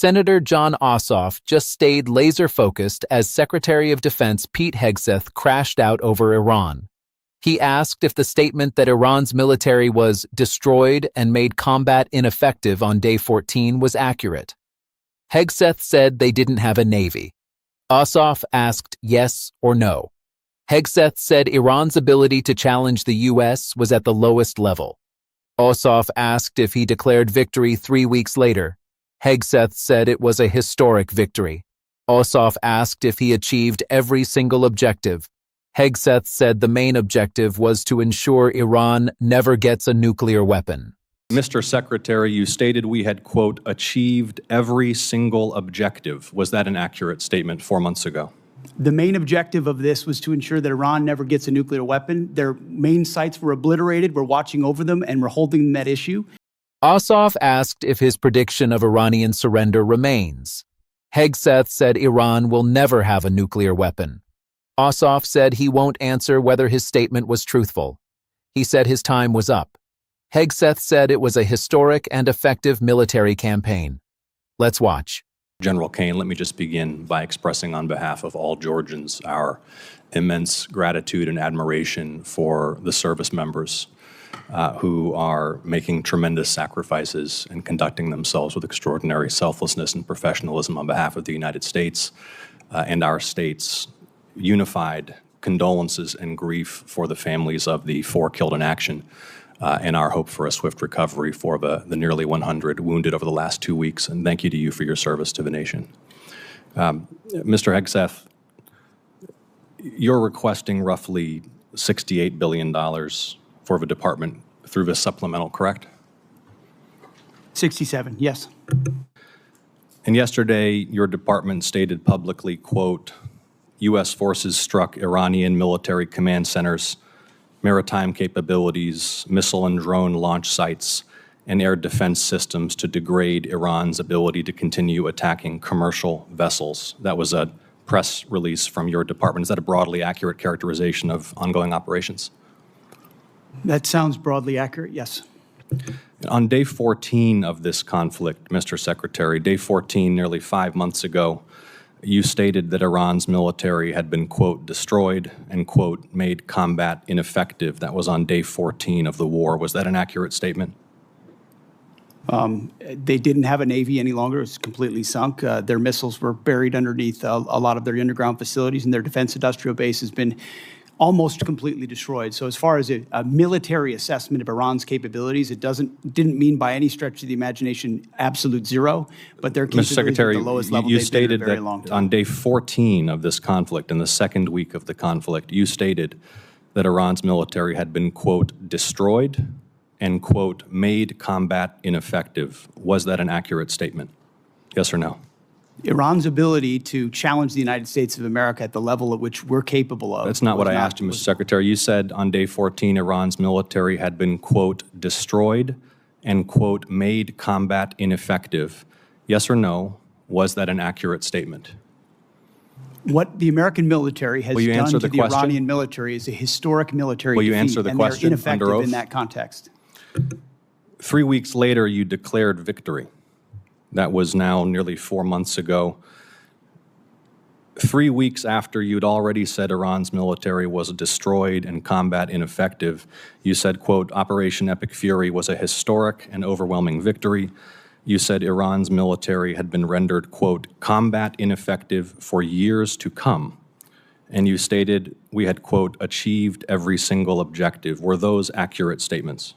Senator Jon Ossoff just stayed laser-focused as Secretary of Defense Pete Hegseth crashed out over Iran. He asked if the statement that Iran's military was destroyed and made combat ineffective on day 14 was accurate. Hegseth said they didn't have a navy. Ossoff asked yes or no. Hegseth said Iran's ability to challenge the U.S. was at the lowest level. Ossoff asked if he declared victory 3 weeks later. Hegseth said it was a historic victory. Ossoff asked if he achieved every single objective. Hegseth said the main objective was to ensure Iran never gets a nuclear weapon. Mr. Secretary, you stated we had, quote, achieved every single objective. Was that an accurate statement 4 months ago? The main objective of this was to ensure that Iran never gets a nuclear weapon. Their main sites were obliterated. We're watching over them, and we're holding that issue. Ossoff asked if his prediction of Iranian surrender remains. Hegseth said Iran will never have a nuclear weapon. Ossoff said he won't answer whether his statement was truthful. He said his time was up. Hegseth said it was a historic and effective military campaign. Let's watch. General Kane, let me just begin by expressing on behalf of all Georgians our immense gratitude and admiration for the service members who are making tremendous sacrifices and conducting themselves with extraordinary selflessness and professionalism on behalf of the United States and our state's unified condolences and grief for the families of the 4 killed in action and our hope for a swift recovery for the nearly 100 wounded over the last 2 weeks. And thank you to you for your service to the nation. Mr. Hegseth, you're requesting roughly $68 billion for the department through this supplemental, correct? 67, yes. And yesterday, your department stated publicly, quote, U.S. forces struck Iranian military command centers, maritime capabilities, missile and drone launch sites, and air defense systems to degrade Iran's ability to continue attacking commercial vessels. That was a press release from your department. Is that a broadly accurate characterization of ongoing operations? That sounds broadly accurate, yes. On day 14 of this conflict, Mr. Secretary, day 14, nearly 5 months ago, you stated that Iran's military had been, quote, destroyed and, quote, made combat ineffective. That was on day 14 of the war. Was that an accurate statement? They didn't have a Navy any longer. It was completely sunk. Their missiles were buried underneath a lot of their underground facilities, and their defense industrial base has been almost completely destroyed. So as far as a military assessment of Iran's capabilities, it didn't mean by any stretch of the imagination absolute zero, but their capabilities Mr. Secretary, at the lowest level you they've been in a stated very that long time. on day 14 of this conflict, in the second week of the conflict, you stated that Iran's military had been, quote, destroyed and, quote, made combat ineffective. Was that an accurate statement? Yes or no? Iran's ability to challenge the United States of America at the level at which we're capable of. That's not what I asked you, Mr. Secretary. You said on day 14 Iran's military had been, quote, destroyed and, quote, made combat ineffective. Yes or no? Was that an accurate statement? What the American military has done to the question? Iranian military is a historic military Will you defeat, answer the and question they're under ineffective oath? in that context. 3 weeks later, you declared victory. That was now nearly 4 months ago. 3 weeks after you'd already said Iran's military was destroyed and combat ineffective, you said, quote, Operation Epic Fury was a historic and overwhelming victory. You said Iran's military had been rendered, quote, combat ineffective for years to come. And you stated we had, quote, achieved every single objective. Were those accurate statements?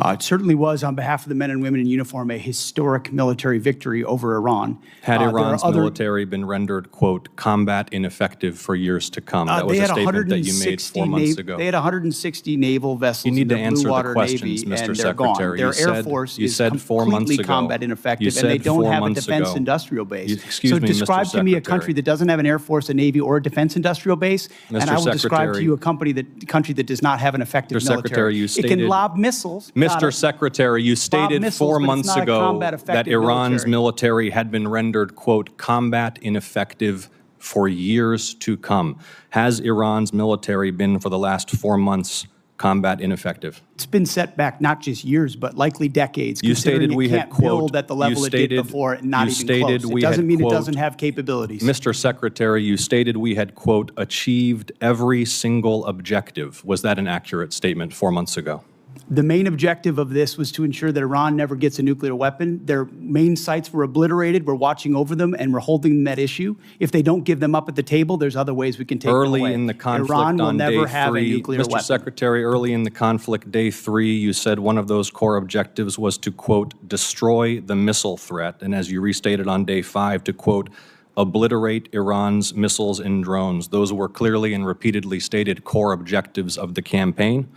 It certainly was, on behalf of the men and women in uniform, a historic military victory over Iran. Had Iran's military been rendered, quote, combat ineffective for years to come? That was a statement that you made 4 months ago. They had 160 naval vessels You need in to the answer Blue the Water questions, Navy, Mr. and they're gone. Secretary. Their Air Force is 4 months completely ago. combat ineffective, and they don't have a defense industrial base. Excuse so me, describe Mr. to me a Secretary. country that doesn't have an Air Force, a Navy, or a defense industrial base, and I will describe to you a country that does not have an effective Mr. military. Secretary, you It stated, can lob missiles. Mr. Secretary, you stated missiles, 4 but it's months not a ago combat that effective Iran's military had been rendered, quote, combat ineffective for years to come. Has Iran's military been, for the last 4 months, combat ineffective? It's been set back not just years, but likely decades. You stated we had, can't build quote, at the level it did before and not even close. It doesn't mean it doesn't have capabilities. Mr. Secretary, you stated we had, quote, achieved every single objective. Was that an accurate statement 4 months ago? The main objective of this was to ensure that Iran never gets a nuclear weapon. Their main sites were obliterated. We're watching over them, and we're holding them at issue. If they don't give them up at the table, there's other ways we can take them away. Early in the conflict Iran will on never day have a 3, nuclear Mr. weapon. Secretary, early in the conflict, day 3, you said one of those core objectives was to, quote, destroy the missile threat, and as you restated on day 5, to, quote, obliterate Iran's missiles and drones. Those were clearly and repeatedly stated core objectives of the campaign,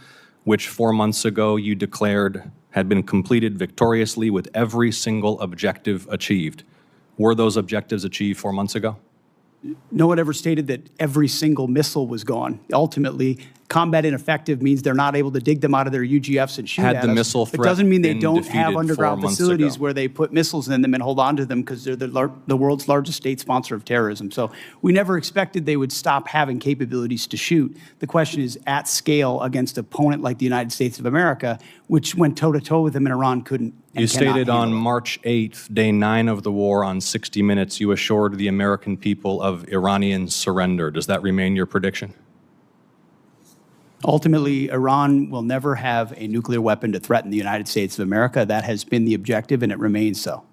which 4 months ago you declared had been completed victoriously with every single objective achieved. Were those objectives achieved 4 months ago? No one ever stated that every single missile was gone. Ultimately, combat ineffective means they're not able to dig them out of their UGFs and shoot Had at the us. missile It threat doesn't mean they been don't have defeated 4 underground months facilities ago? where they put missiles in them and hold on to them because they're the world's largest state sponsor of terrorism. So we never expected they would stop having capabilities to shoot. The question is at scale against an opponent like the United States of America, which went toe-to-toe with them and Iran couldn't. You stated on March 8th, day 9 of the war, on 60 Minutes, you assured the American people of Iranian surrender. Does that remain your prediction? Ultimately, Iran will never have a nuclear weapon to threaten the United States of America. That has been the objective, and it remains so.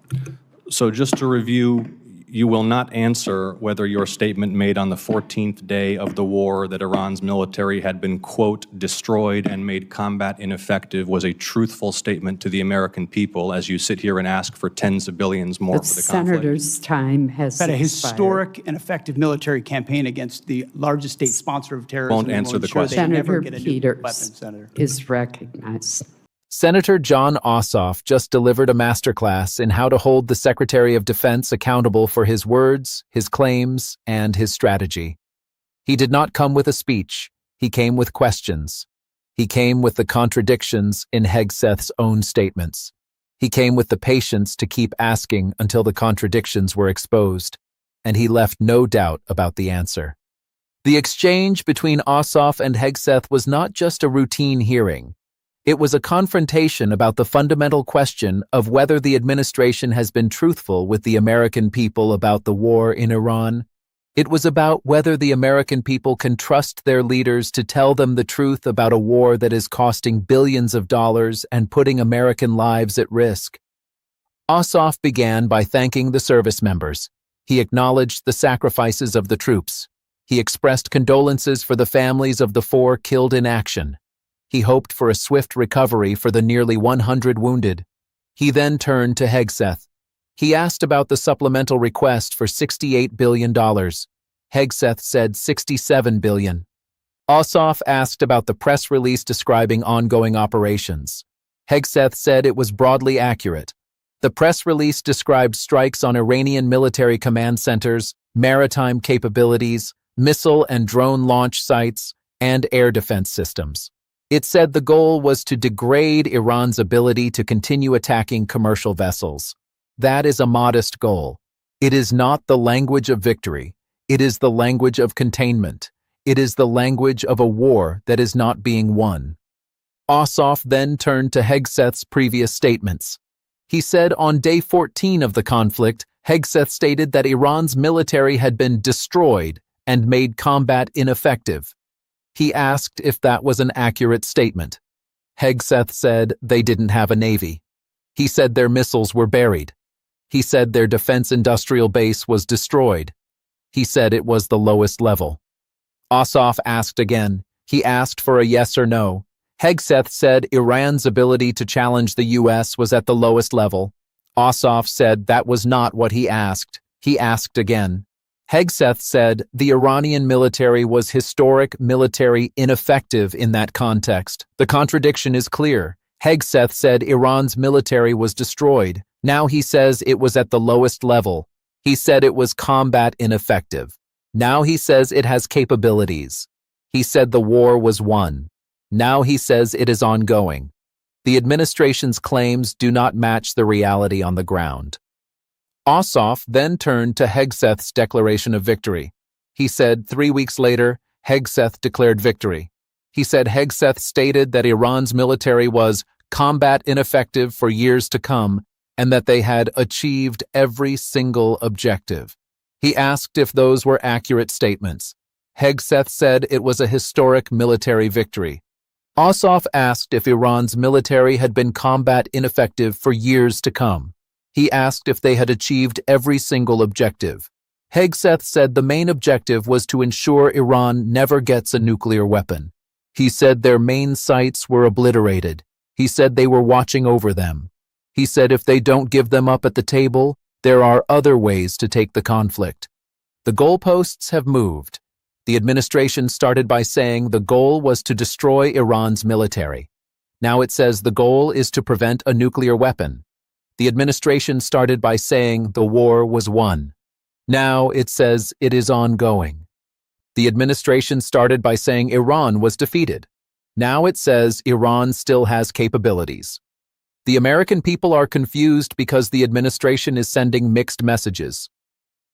So just to review, you will not answer whether your statement made on the 14th day of the war that Iran's military had been, quote, destroyed and made combat ineffective was a truthful statement to the American people as you sit here and ask for tens of billions more for the conflict. Senator's time has Had a expired. historic and effective military campaign against the largest state sponsor of terrorism. Won't and will answer the ensure question. they never Senator get a nuclear weapon, Peters Senator. is recognized. Senator Jon Ossoff just delivered a masterclass in how to hold the Secretary of Defense accountable for his words, his claims, and his strategy. He did not come with a speech. He came with questions. He came with the contradictions in Hegseth's own statements. He came with the patience to keep asking until the contradictions were exposed, and he left no doubt about the answer. The exchange between Ossoff and Hegseth was not just a routine hearing. It was a confrontation about the fundamental question of whether the administration has been truthful with the American people about the war in Iran. It was about whether the American people can trust their leaders to tell them the truth about a war that is costing billions of dollars and putting American lives at risk. Ossoff began by thanking the service members. He acknowledged the sacrifices of the troops. He expressed condolences for the families of the 4 killed in action. He hoped for a swift recovery for the nearly 100 wounded. He then turned to Hegseth. He asked about the supplemental request for $68 billion. Hegseth said $67 billion. Ossoff asked about the press release describing ongoing operations. Hegseth said it was broadly accurate. The press release described strikes on Iranian military command centers, maritime capabilities, missile and drone launch sites, and air defense systems. It said the goal was to degrade Iran's ability to continue attacking commercial vessels. That is a modest goal. It is not the language of victory. It is the language of containment. It is the language of a war that is not being won. Ossoff then turned to Hegseth's previous statements. He said on day 14 of the conflict, Hegseth stated that Iran's military had been destroyed and made combat ineffective. He asked if that was an accurate statement. Hegseth said they didn't have a navy. He said their missiles were buried. He said their defense industrial base was destroyed. He said it was the lowest level. Ossoff asked again. He asked for a yes or no. Hegseth said Iran's ability to challenge the U.S. was at the lowest level. Ossoff said that was not what he asked. He asked again. Hegseth said the Iranian military was historic military ineffective in that context. The contradiction is clear. Hegseth said Iran's military was destroyed. Now he says it was at the lowest level. He said it was combat ineffective. Now he says it has capabilities. He said the war was won. Now he says it is ongoing. The administration's claims do not match the reality on the ground. Ossoff then turned to Hegseth's declaration of victory. He said 3 weeks later, Hegseth declared victory. He said Hegseth stated that Iran's military was combat ineffective for years to come and that they had achieved every single objective. He asked if those were accurate statements. Hegseth said it was a historic military victory. Ossoff asked if Iran's military had been combat ineffective for years to come. He asked if they had achieved every single objective. Hegseth said the main objective was to ensure Iran never gets a nuclear weapon. He said their main sites were obliterated. He said they were watching over them. He said if they don't give them up at the table, there are other ways to take the conflict. The goalposts have moved. The administration started by saying the goal was to destroy Iran's military. Now it says the goal is to prevent a nuclear weapon. The administration started by saying the war was won. Now it says it is ongoing. The administration started by saying Iran was defeated. Now it says Iran still has capabilities. The American people are confused because the administration is sending mixed messages.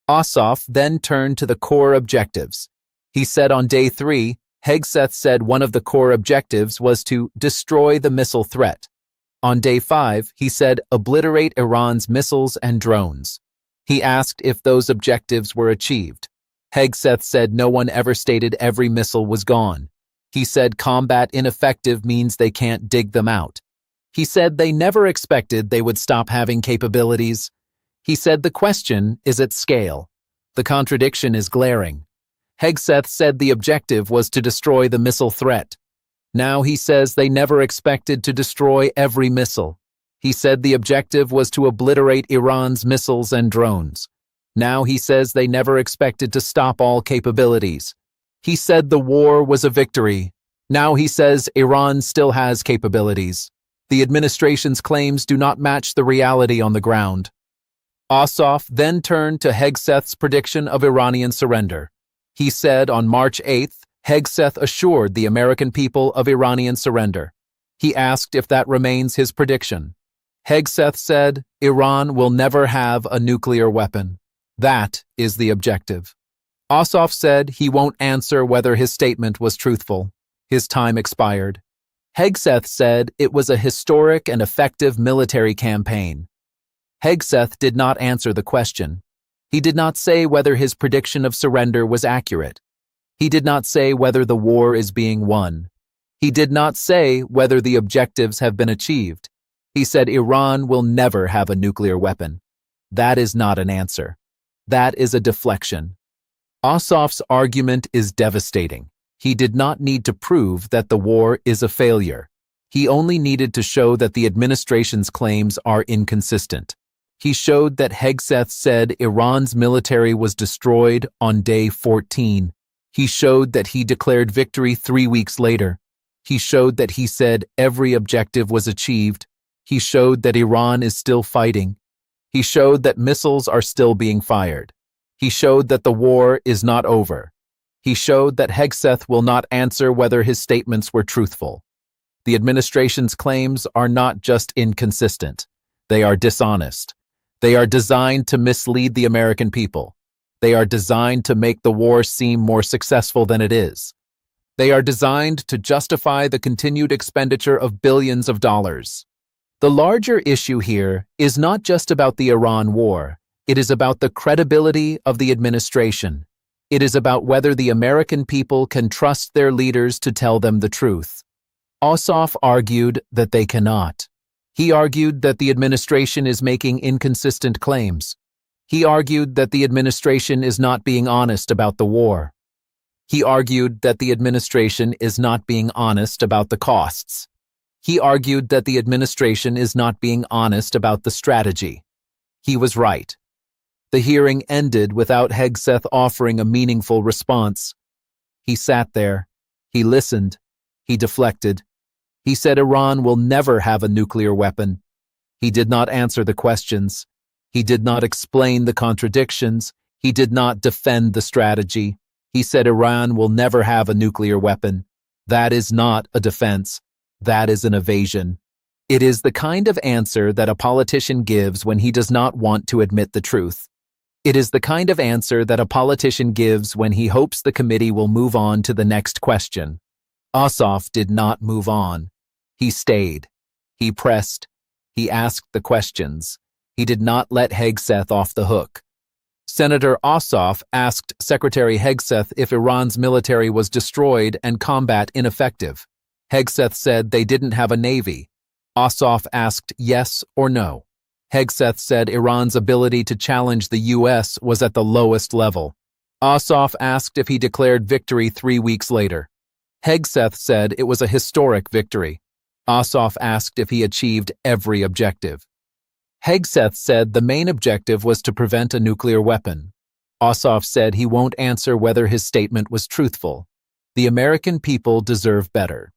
Ossoff then turned to the core objectives. He said on day 3, Hegseth said one of the core objectives was to destroy the missile threat. On day 5, he said obliterate Iran's missiles and drones. He asked if those objectives were achieved. Hegseth said no one ever stated every missile was gone. He said combat ineffective means they can't dig them out. He said they never expected they would stop having capabilities. He said the question is at scale. The contradiction is glaring. Hegseth said the objective was to destroy the missile threat. Now he says they never expected to destroy every missile. He said the objective was to obliterate Iran's missiles and drones. Now he says they never expected to stop all capabilities. He said the war was a victory. Now he says Iran still has capabilities. The administration's claims do not match the reality on the ground. Ossoff then turned to Hegseth's prediction of Iranian surrender. He said on March 8th, Hegseth assured the American people of Iranian surrender. He asked if that remains his prediction. Hegseth said, Iran will never have a nuclear weapon. That is the objective. Ossoff said he won't answer whether his statement was truthful. His time expired. Hegseth said it was a historic and effective military campaign. Hegseth did not answer the question. He did not say whether his prediction of surrender was accurate. He did not say whether the war is being won. He did not say whether the objectives have been achieved. He said Iran will never have a nuclear weapon. That is not an answer. That is a deflection. Ossoff's argument is devastating. He did not need to prove that the war is a failure. He only needed to show that the administration's claims are inconsistent. He showed that Hegseth said Iran's military was destroyed on day 14. He showed that he declared victory 3 weeks later. He showed that he said every objective was achieved. He showed that Iran is still fighting. He showed that missiles are still being fired. He showed that the war is not over. He showed that Hegseth will not answer whether his statements were truthful. The administration's claims are not just inconsistent. They are dishonest. They are designed to mislead the American people. They are designed to make the war seem more successful than it is. They are designed to justify the continued expenditure of billions of dollars. The larger issue here is not just about the Iran war. It is about the credibility of the administration. It is about whether the American people can trust their leaders to tell them the truth. Ossoff argued that they cannot. He argued that the administration is making inconsistent claims. He argued that the administration is not being honest about the war. He argued that the administration is not being honest about the costs. He argued that the administration is not being honest about the strategy. He was right. The hearing ended without Hegseth offering a meaningful response. He sat there. He listened. He deflected. He said Iran will never have a nuclear weapon. He did not answer the questions. He did not explain the contradictions. He did not defend the strategy. He said Iran will never have a nuclear weapon. That is not a defense. That is an evasion. It is the kind of answer that a politician gives when he does not want to admit the truth. It is the kind of answer that a politician gives when he hopes the committee will move on to the next question. Ossoff did not move on. He stayed. He pressed. He asked the questions. He did not let Hegseth off the hook. Senator Ossoff asked Secretary Hegseth if Iran's military was destroyed and combat ineffective. Hegseth said they didn't have a navy. Ossoff asked yes or no. Hegseth said Iran's ability to challenge the U.S. was at the lowest level. Ossoff asked if he declared victory 3 weeks later. Hegseth said it was a historic victory. Ossoff asked if he achieved every objective. Hegseth said the main objective was to prevent a nuclear weapon. Ossoff said he won't answer whether his statement was truthful. The American people deserve better.